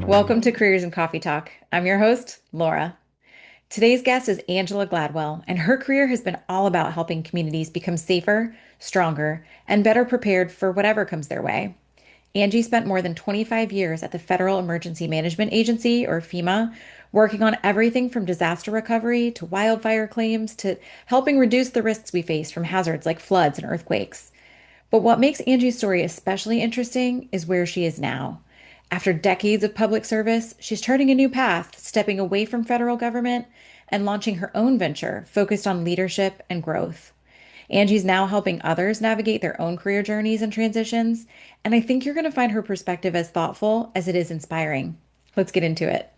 Welcome to Careers and Coffee Talk. I'm your host, Laura. Today's guest is Angela Gladwell, and her career has been all about helping communities become safer, stronger, and better prepared for whatever comes their way. Angie spent more than 25 years at the Federal Emergency Management Agency, or FEMA, working on everything from disaster recovery to wildfire claims to helping reduce the risks we face from hazards like floods and earthquakes. But what makes Angie's story especially interesting is where she is now. After decades of public service, she's charting a new path, stepping away from federal government and launching her own venture focused on leadership and growth. Angie's now helping others navigate their own career journeys and transitions, and I think you're going to find her perspective as thoughtful as it is inspiring. Let's get into it.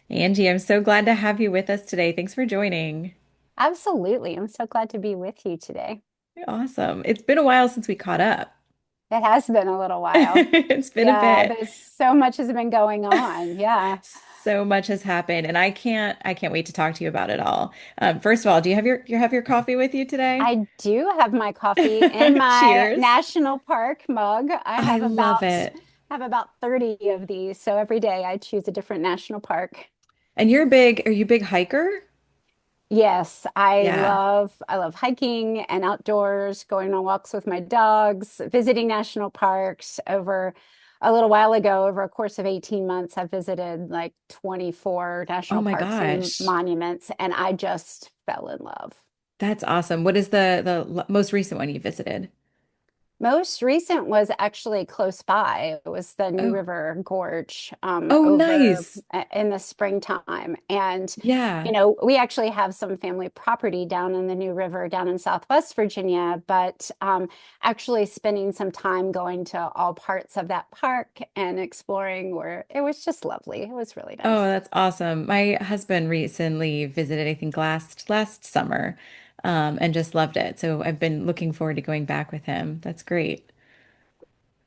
Angie, I'm so glad to have you with us today. Thanks for joining. Absolutely. I'm so glad to be with you today. Awesome. It's been a while since we caught up. It has been a little while. It's been a Yeah, bit. there's so much has been going on. Yeah. So much has happened, and I can't wait to talk to you about it all. First of all, do you have your coffee with you today? I do have my coffee in my Cheers. national park mug. I I love it. have about 30 of these. So every day I choose a different national park. And are you a big hiker? Yes, Yeah. I love hiking and outdoors, going on walks with my dogs, visiting national parks. Over a little while ago, over a course of 18 months, I visited like 24 Oh national my parks and gosh. monuments, and I just fell in love. That's awesome. What is the most recent one you visited? Most recent was actually close by. It was the New Oh, River Gorge oh, over nice. in the springtime. And, Yeah. we actually have some family property down in the New River, down in Southwest Virginia, but actually spending some time going to all parts of that park and exploring where it was just lovely. It was really Oh, nice. that's awesome. My husband recently visited, I think last summer, and just loved it. So I've been looking forward to going back with him. That's great.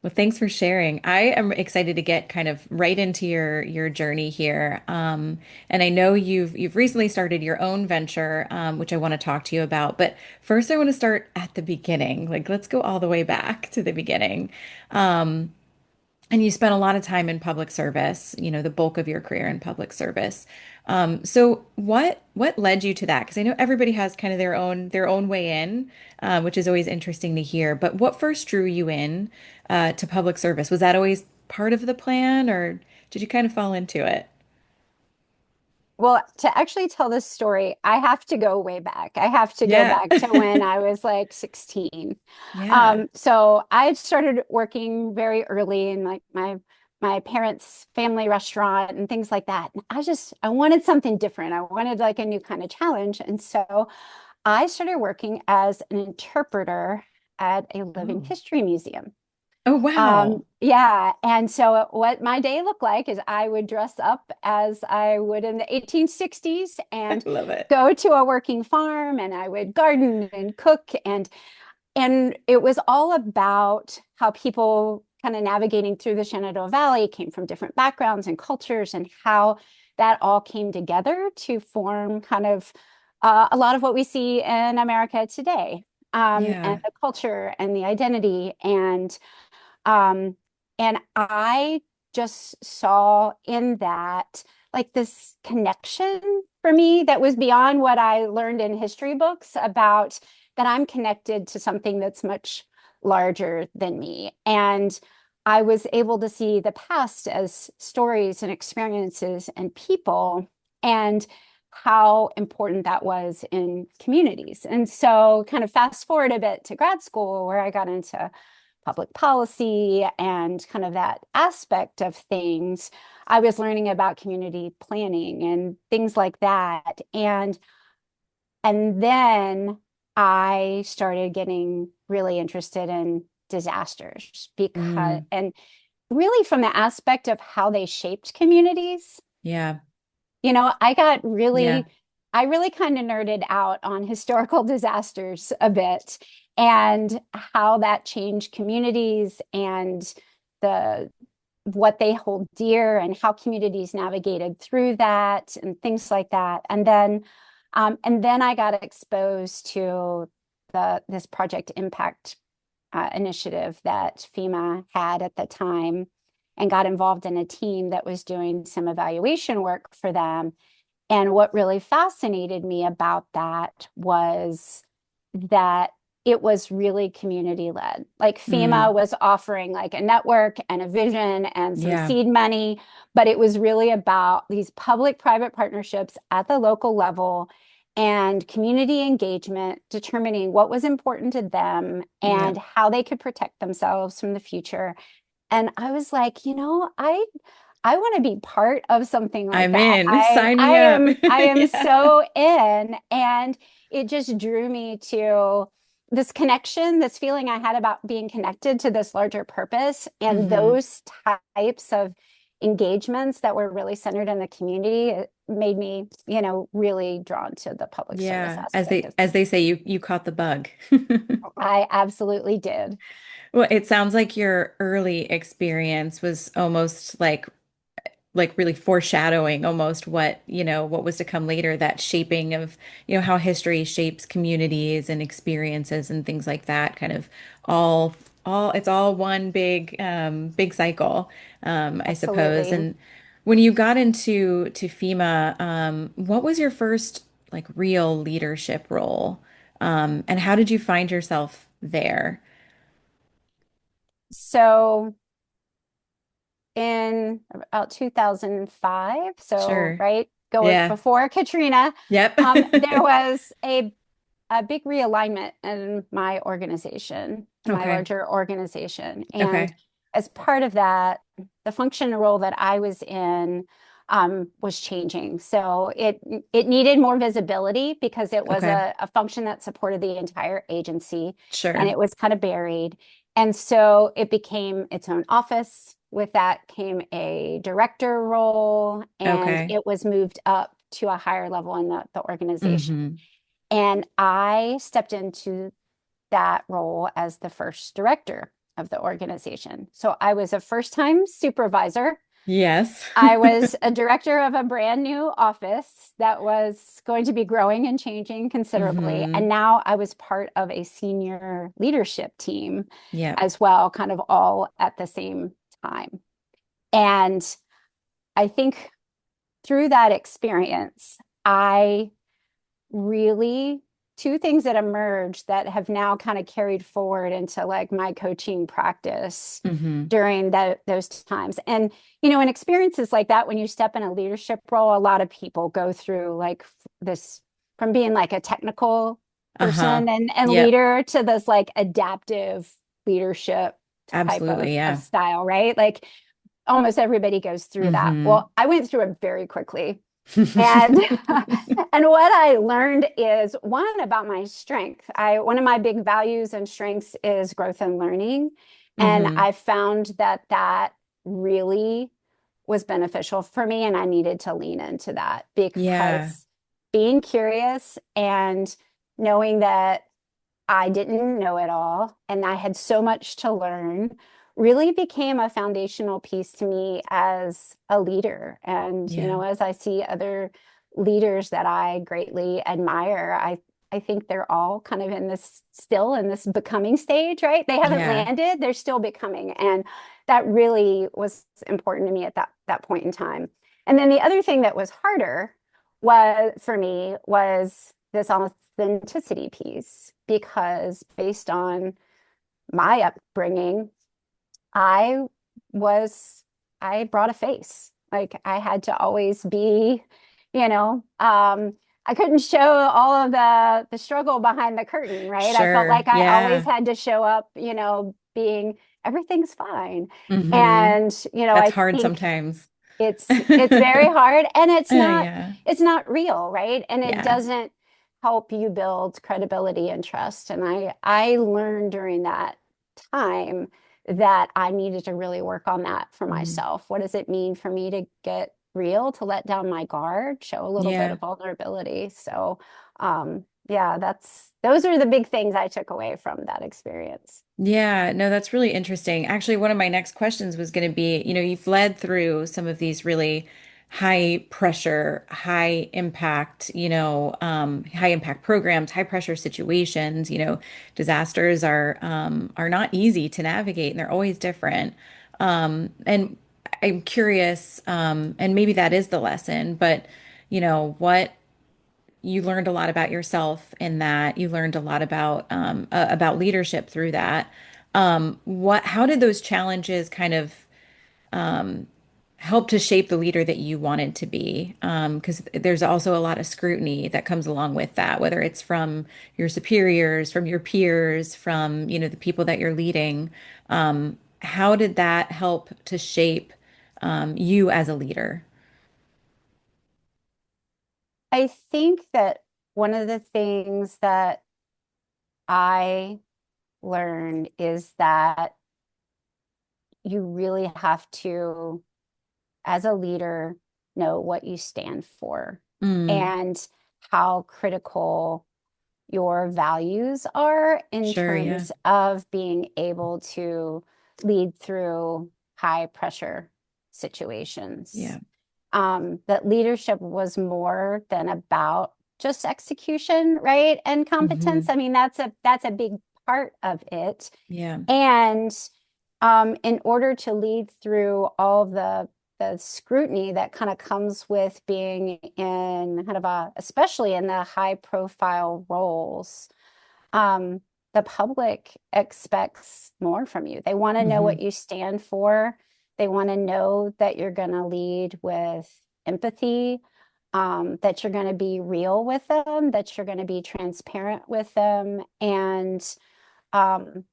Well, thanks for sharing. I am excited to get kind of right into your journey here. And I know you've recently started your own venture, which I want to talk to you about. But first, I want to start at the beginning. Like, let's go all the way back to the beginning. Um, and you spent a lot of time in public service, the bulk of your career in public service. So what led you to that? Because I know everybody has kind of their own way in, which is always interesting to hear. But what first drew you in to public service? Was that always part of the plan, or did you kind of fall into it? Well, to actually tell this story, I have to go way back. I have to go Yeah. back to when I was like 16. Yeah. So I had started working very early in like my parents' family restaurant and things like that. And I wanted something different. I wanted like a new kind of challenge. And so I started working as an interpreter at a living Oh. history museum. Oh, wow. Yeah. And so what my day looked like is I would dress up as I would in the 1860s I and love it. go to a working farm, and I would garden and cook, and it was all about how people kind of navigating through the Shenandoah Valley came from different backgrounds and cultures, and how that all came together to form kind of a lot of what we see in America today, and Yeah. the culture and the identity. Um, and I just saw in that like this connection for me that was beyond what I learned in history books about that I'm connected to something that's much larger than me. And I was able to see the past as stories and experiences and people, and how important that was in communities. And so, kind of fast forward a bit to grad school, where I got into public policy and kind of that aspect of things. I was learning about community planning and things like that. And then I started getting really interested in disasters, because Mm, and really from the aspect of how they shaped communities. yeah. I got Yeah. I really kind of nerded out on historical disasters a bit, and how that changed communities, and the what they hold dear, and how communities navigated through that and things like that. And then I got exposed to this Project Impact initiative that FEMA had at the time. and got involved in a team that was doing some evaluation work for them. And what really fascinated me about that was that it was really community led. Like FEMA Mm, was offering like a network and a vision and some yeah. seed money, but it was really about these public-private partnerships at the local level and community engagement, determining what was important to them and Yep. how they could protect themselves from the future. And I was like, I want to be part of something like I'm that. in. Sign me up. I am Yeah. so in. And it just drew me to this connection, this feeling I had about being connected to this larger purpose. And Hmm. those types of engagements that were really centered in the community, it made me, really drawn to the public service Yeah. As aspect they of as things. they say, you caught the bug. I absolutely did. Well, it sounds like your early experience was almost like really foreshadowing almost what, what was to come later, that shaping of, how history shapes communities and experiences and things like that, kind of all it's all one big cycle, I suppose. Absolutely. And when you got to FEMA, what was your first like real leadership role? And how did you find yourself there? So in about 2005, so Sure. right, go Yeah. before Katrina, Yep. there was a big realignment in my organization, in my Okay. larger organization. And Okay. as part of that, the function and role that I was in was changing. So it needed more visibility because it was Okay. a function that supported the entire agency and Sure. it was kind of buried. And so it became its own office. With that came a director role, and Okay. it was moved up to a higher level in the organization. Hmm. And I stepped into that role as the first director of the organization. So I was a first time supervisor. Yes. I was a director of a brand new office that was going to be growing and changing considerably. And Hmm. now I was part of a senior leadership team Yeah. as well, kind of all at the same time. And I think through that experience, I really two things that emerged that have now kind of carried forward into like my coaching practice Hmm. during those times. And, in experiences like that, when you step in a leadership role, a lot of people go through like this from being like a technical Uh-huh. person and Yep. leader to this like adaptive leadership type Absolutely. of Yeah. style, right? Like almost everybody goes through that. Hmm. Well, I went through it very quickly. And and what I learned is one about my strength. I one of my big values and strengths is growth and learning. And Hmm. I found that that really was beneficial for me and I needed to lean into that Yeah. because being curious and knowing that I didn't know it all and I had so much to learn really became a foundational piece to me as a leader. And, Yeah. as I see other leaders that I greatly admire, I think they're all kind of in this still in this becoming stage, right? They haven't Yeah. landed, they're still becoming. And that really was important to me at that point in time. And then the other thing that was harder was for me was this authenticity piece because based on my upbringing, I was I brought a face. Like I had to always be, I couldn't show all of the struggle behind the curtain, right? I felt Sure. like I always Yeah. had to show up, being everything's fine. Hmm. And, That's I hard think sometimes. it's very hard and Yeah. it's not real, right? And it Yeah. doesn't help you build credibility and trust. And I learned during that time that I needed to really work on that for Mhm. myself. What does it mean for me to get real, to let down my guard, show a little bit Yeah. of vulnerability? So, yeah, those are the big things I took away from that experience. Yeah, no, that's really interesting. Actually, one of my next questions was going to be, you've led through some of these really high pressure, high impact, high impact programs, high pressure situations. Disasters are not easy to navigate and they're always different. And I'm curious, and maybe that is the lesson, but what you learned a lot about yourself in that you learned a lot about leadership through that. How did those challenges kind of help to shape the leader that you wanted to be? Because there's also a lot of scrutiny that comes along with that, whether it's from your superiors, from your peers, from, the people that you're leading. How did that help to shape, you as a leader? I think that one of the things that I learned is that you really have to, as a leader, know what you stand for Mm, and how critical your values are in sure, yeah. terms of being able to lead through high pressure situations. Yeah. That leadership was more than about just execution, right? And competence. Hmm. I mean, that's a big part of it. Yeah. And in order to lead through all of the scrutiny that kind of comes with being in kind of especially in the high profile roles, um, the public expects more from you. They want to know Hmm. what you stand for. They want to know that you're going to lead with empathy, that you're going to be real with them, that you're going to be transparent with them. And um,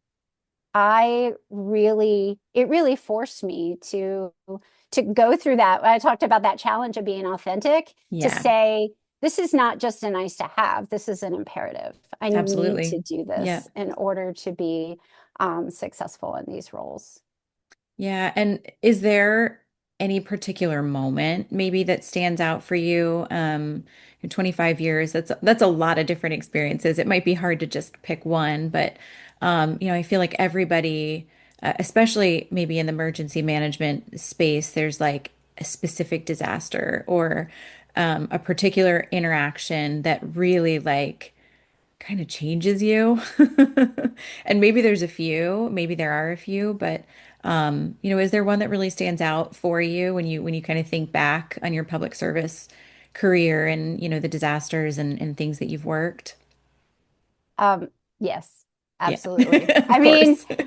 it really forced me to go through that. I talked about that challenge of being authentic, to Yeah, say, this is not just a nice to have, this is an imperative. I need to absolutely. do Yeah. this in order to be successful in these roles. Yeah. And is there any particular moment maybe that stands out for you? In 25 years, that's a lot of different experiences. It might be hard to just pick one, but I feel like everybody, especially maybe in the emergency management space, there's like a specific disaster or a particular interaction that really like kind of changes you. And maybe there are a few, but is there one that really stands out for you when you kind of think back on your public service career and, the disasters and things that you've worked? Um, yes, Yeah, absolutely. of I mean, course.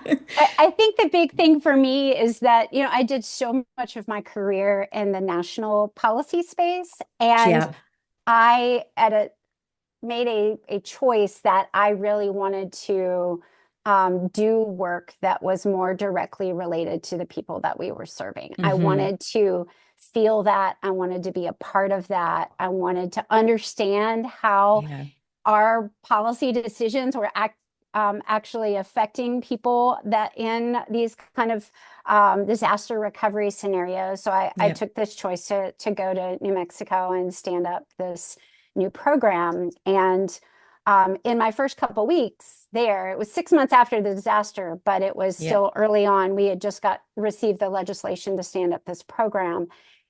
I think the big thing for me is that, I did so much of my career in the national policy space, and Yeah. I at a made a choice that I really wanted to do work that was more directly related to the people that we were serving. I Hmm. wanted to feel that. I wanted to be a part of that. I wanted to understand how Yeah. our policy decisions were actually affecting people that in these kind of disaster recovery scenarios. So I Yeah. took this choice to go to New Mexico and stand up this new program. And in my first couple weeks there, it was 6 months after the disaster, but it was Yeah. still early on. We had just received the legislation to stand up this program.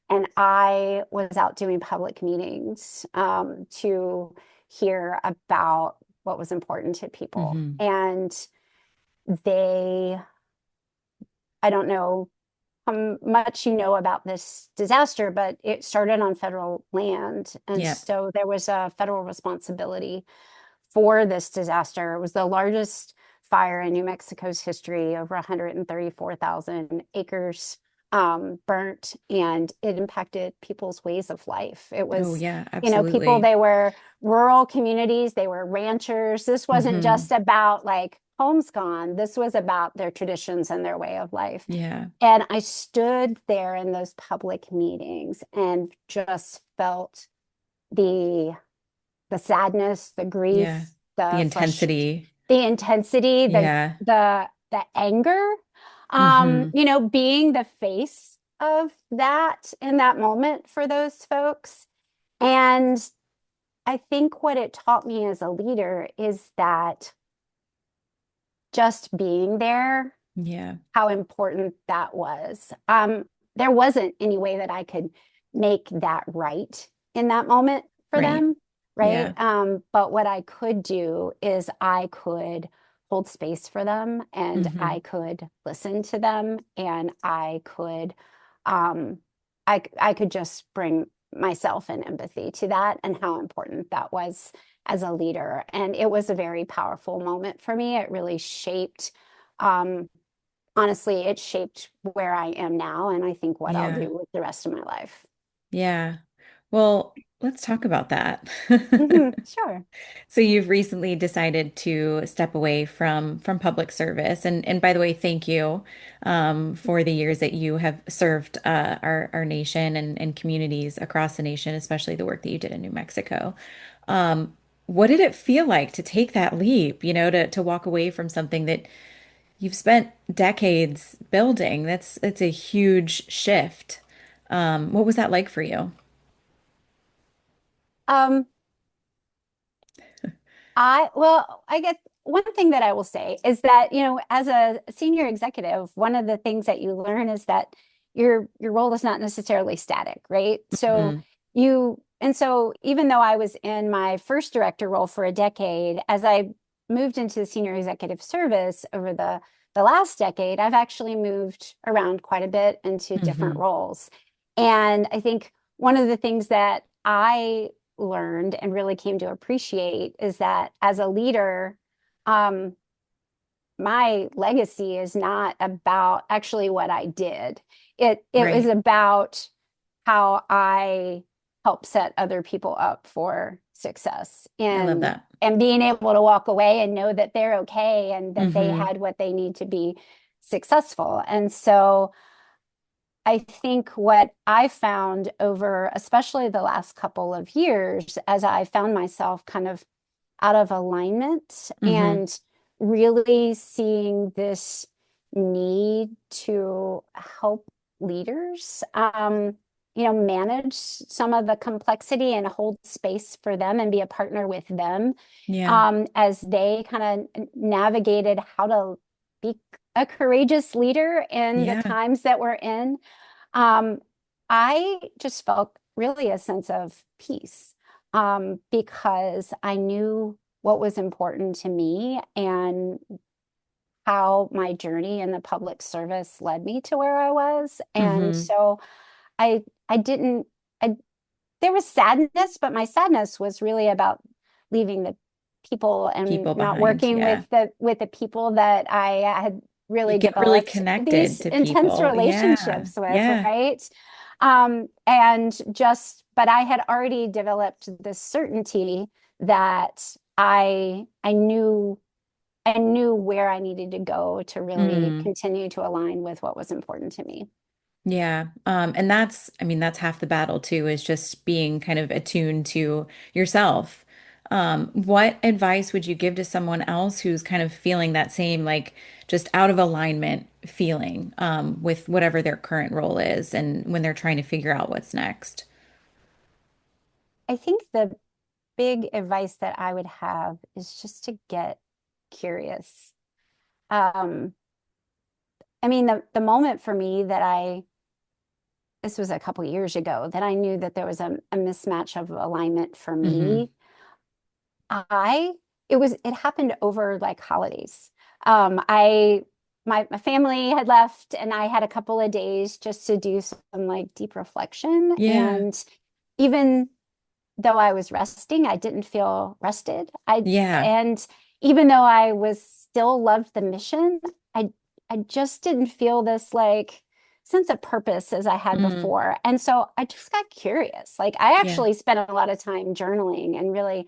And I was out doing public meetings to hear about what was important to people. Hmm. And they, I don't know how much you know about this disaster, but it started on federal land. And Yeah. so there was a federal responsibility for this disaster. It was the largest fire in New Mexico's history, over 134,000 acres burnt, and it impacted people's ways of life. It Oh, was, yeah, people, absolutely. they were rural communities, they were ranchers. This wasn't Hmm. just about like homes gone, this was about their traditions and their way of life. Yeah. And I stood there in those public meetings and just felt the the sadness, the Yeah. grief, The intensity. the intensity, Yeah. the anger. Hmm. Being the face of that in that moment for those folks. And I think what it taught me as a leader is that just being there, Yeah. how important that was. There wasn't any way that I could make that right in that moment for Right. them, right? Yeah. But what I could do is I could hold space for them, and Hmm. I could listen to them, and I could um, I could just bring myself in empathy to that and how important that was as a leader. And it was a very powerful moment for me. It really shaped, um, honestly, it shaped where I am now, and I think what I'll Yeah. do with the rest of my life. Yeah. Well, let's talk about that. Sure. So you've recently decided to step away from public service, and by the way, thank you for the years that you have served our nation and communities across the nation, especially the work that you did in New Mexico. Um, what did it feel like to take that leap? To walk away from something that you've spent decades building? That's a huge shift. What was that like for you? Um, I guess one thing that I will say is that, as a senior executive, one of the things that you learn is that your role is not necessarily static, right? So Hmm. so even though I was in my first director role for a decade, as I moved into the senior executive service over the last decade, I've actually moved around quite a bit into different Hmm. roles. And I think one of the things that I learned and really came to appreciate is that as a leader, um, my legacy is not about actually what I did. It was Right. about how I help set other people up for success I love and that. being able to walk away and know that they're okay and that they Hmm. had what they need to be successful. And so I think what I found over, especially the last couple of years, as I found myself kind of out of alignment Hmm. and really seeing this need to help leaders, manage some of the complexity and hold space for them and be a partner with them, Yeah. as they kind of navigated how to be a courageous leader in the Yeah. times that we're in. um, I just felt really a sense of peace, because I knew what was important to me and how my journey in the public service led me to where I was. And Hmm. so I didn't, I, there was sadness, but my sadness was really about leaving the people and People not behind. working Yeah. with the people that I had You really get really developed connected these to intense people. Yeah. relationships with, Yeah. right? But I had already developed this certainty that I knew where I needed to go to really Mm. continue to align with what was important to me. Yeah. And I mean, that's half the battle too, is just being kind of attuned to yourself. What advice would you give to someone else who's kind of feeling that same, like, just out of alignment feeling, with whatever their current role is and when they're trying to figure out what's next? I think the big advice that I would have is just to get curious. Um, I mean, the moment for me that this was a couple years ago, that I knew that there was a mismatch of alignment for Hmm. me. I, it happened over like holidays. My family had left and I had a couple of days just to do some like deep reflection. Yeah. And even though I was resting, I didn't feel rested. Yeah. And even though I was still loved the mission, I I just didn't feel this like sense of purpose as I had Mm. before. And so I just got curious. Like I Yeah. actually spent a lot of time journaling and really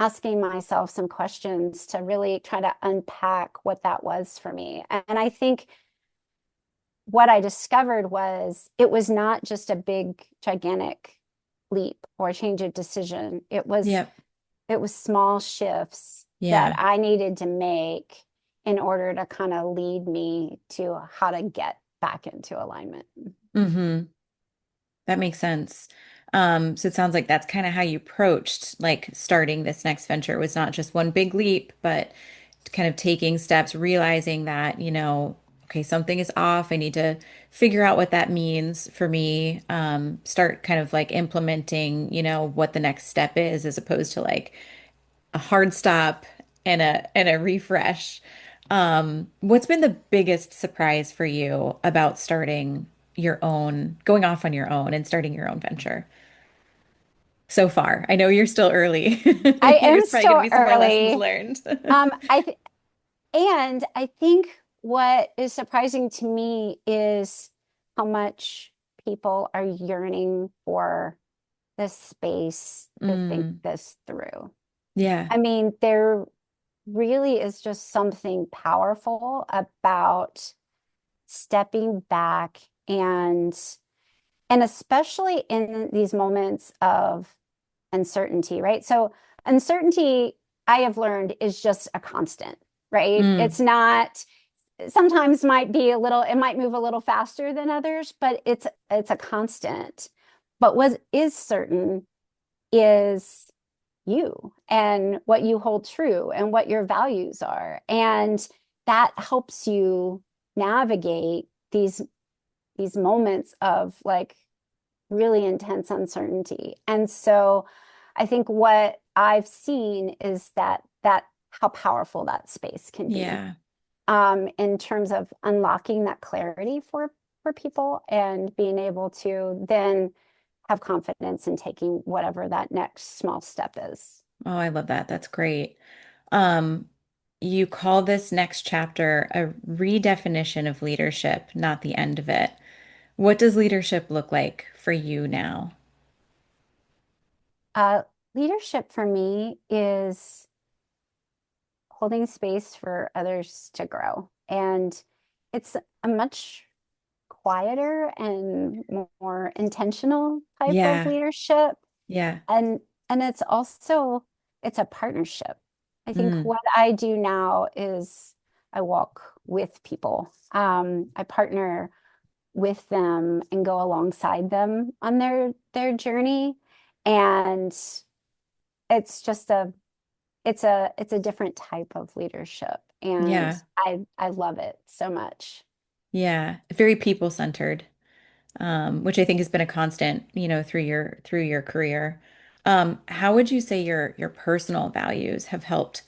asking myself some questions to really try to unpack what that was for me. And I think what I discovered was it was not just a big, gigantic leap or change of decision. Yep. It was small shifts that Yeah. I needed to make in order to kind of lead me to how to get back into alignment. Hmm. That makes sense. So it sounds like that's kind of how you approached like starting this next venture, was not just one big leap, but kind of taking steps, realizing that, okay, something is off. I need to figure out what that means for me. Start kind of like implementing, what the next step is, as opposed to like a hard stop and a refresh. What's been the biggest surprise for you about starting your own, going off on your own and starting your own venture so far? I know you're still early. I am There's probably going to still be some more lessons early. learned. I th and I think what is surprising to me is how much people are yearning for this space to think Mm, this through. yeah. I mean, there really is just something powerful about stepping back and especially in these moments of uncertainty, right? So uncertainty, I have learned, is just a constant, right? Mm, It's not, sometimes might be a little, it might move a little faster than others, but it's a constant. But what is certain is you and what you hold true and what your values are. And that helps you navigate these moments of like really intense uncertainty. And so I think what I've seen is that how powerful that space can be yeah. in terms of unlocking that clarity for people and being able to then have confidence in taking whatever that next small step is. Oh, I love that. That's great. Um, you call this next chapter a redefinition of leadership, not the end of it. What does leadership look like for you now? Uh, Leadership for me is holding space for others to grow. And it's a much quieter and more intentional type of Yeah. leadership. Yeah. And it's also it's a partnership. I think Mm, what I do now is I walk with people. I partner with them and go alongside them on their journey. And it's just it's a different type of leadership. And yeah. I love it so much. Yeah. Very people-centered, which I think has been a constant, through your career. How would you say your personal values have helped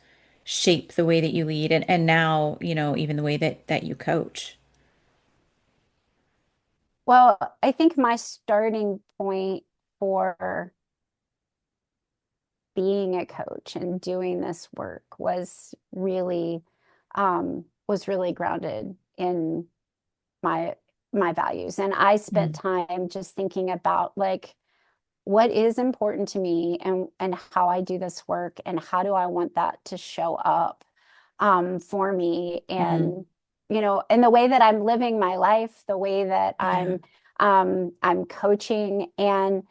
shape the way that you lead and now, even the way that you coach? Well, I think my starting point for being a coach and doing this work was really grounded in my my values. And I spent Mm, time just thinking about like what is important to me and how I do this work and how do I want that to show up for me mm, and in the way that I'm living my life, the way that yeah. I'm coaching and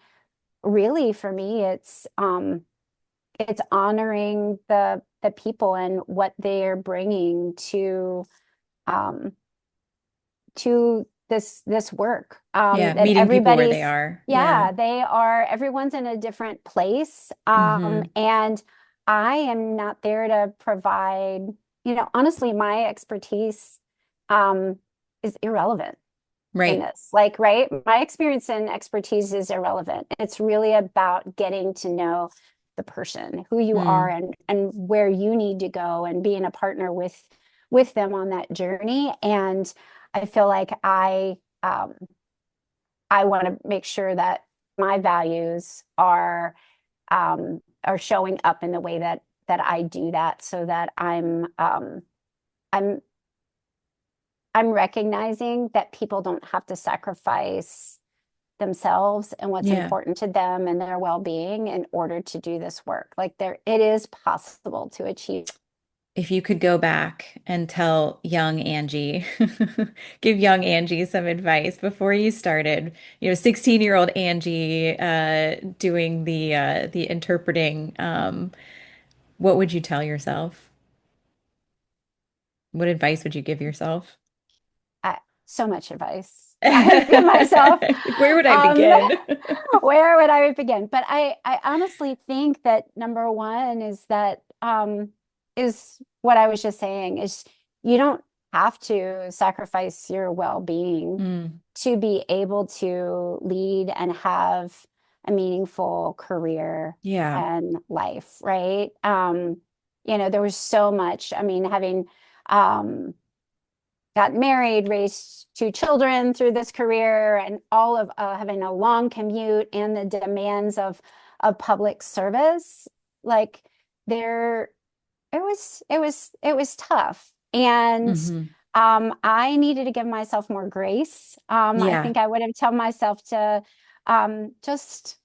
really for me it's honoring the people and what they're bringing um, to this work. Yeah. That Meeting people where they everybody's are. Yeah. yeah, everyone's in a different place, Hmm. and I am not there to provide. Honestly, my expertise um, is irrelevant in Right. this. Like, right? My experience and expertise is irrelevant. It's really about getting to know the person, who you are Mm, and where you need to go and being a partner with them on that journey. And I feel like I want to make sure that my values are showing up in the way that I do that so that I'm I'm recognizing that people don't have to sacrifice themselves and what's yeah. important to them and their well-being in order to do this work. Like it is possible to achieve. If you could go back and tell young Angie, give young Angie some advice before you started, 16-year-old Angie doing the interpreting, what would you tell yourself? What advice would you give yourself? So much advice I would give myself. Where would I Um, begin? where would I begin? But I honestly think that number one is what I was just saying is you don't have to sacrifice your well-being Mm, to be able to lead and have a meaningful career yeah. and life, right? There was so much. I mean, having um got married, raised two children through this career, and all of having a long commute and the demands of public service, like there, it was tough. And Hmm. I needed to give myself more grace. I Yeah. think I would have told myself to just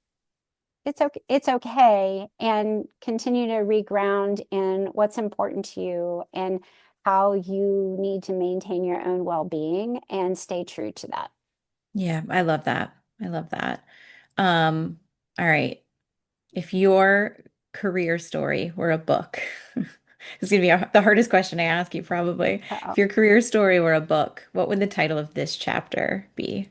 it's okay, and continue to reground in what's important to you and how you need to maintain your own well-being and stay true to that. Yeah. I love that. I love that. All right. If your career story were a book, it's going to be the hardest question I ask you probably. If Uh-oh. your career story were a book, what would the title of this chapter be?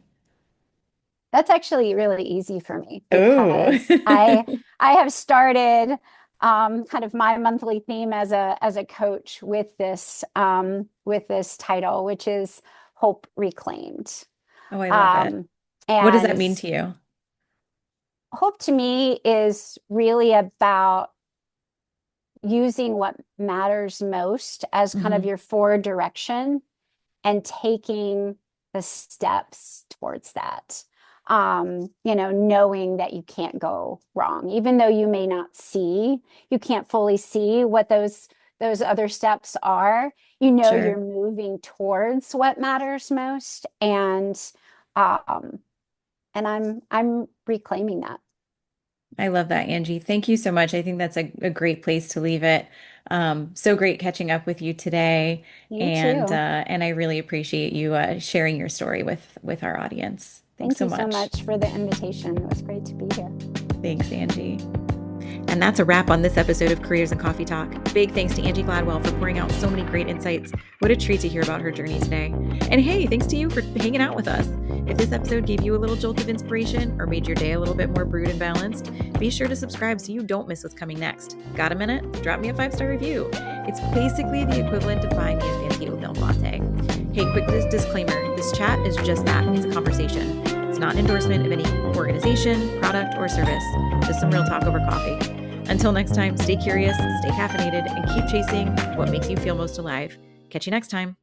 That's actually really easy for me Oh. because I have started kind of my monthly theme as a coach with this title, which is Hope Reclaimed. Oh, I love it. Um, What does that and mean to you? hope to me is really about using what matters most as kind of Hmm. your forward direction and taking the steps towards that. Knowing that you can't go wrong, even though you can't fully see what those other steps are. You're Sure. moving towards what matters most, um, and I'm reclaiming that. I love that, Angie. Thank you so much. I think that's a great place to leave it. So great catching up with you today, You too. and I really appreciate you sharing your story with our audience. Thanks Thank so you so much. much for the invitation. It was great to be here. Thanks, Angie. And that's a wrap on this episode of Careers and Coffee Talk. Big thanks to Angie Gladwell for pouring out so many great insights. What a treat to hear about her journey today. And hey, thanks to you for hanging out with us. If this episode gave you a little jolt of inspiration or made your day a little bit more brewed and balanced, be sure to subscribe so you don't miss what's coming next. Got a minute? Drop me a 5-star review. It's basically the equivalent of buying me a fancy oatmeal latte. Hey, quick disclaimer, this chat is just that. It's a conversation. It's not an endorsement of any organization, product, or service. Just some real talk over coffee. Until next time, stay curious, stay caffeinated, and keep chasing what makes you feel most alive. Catch you next time.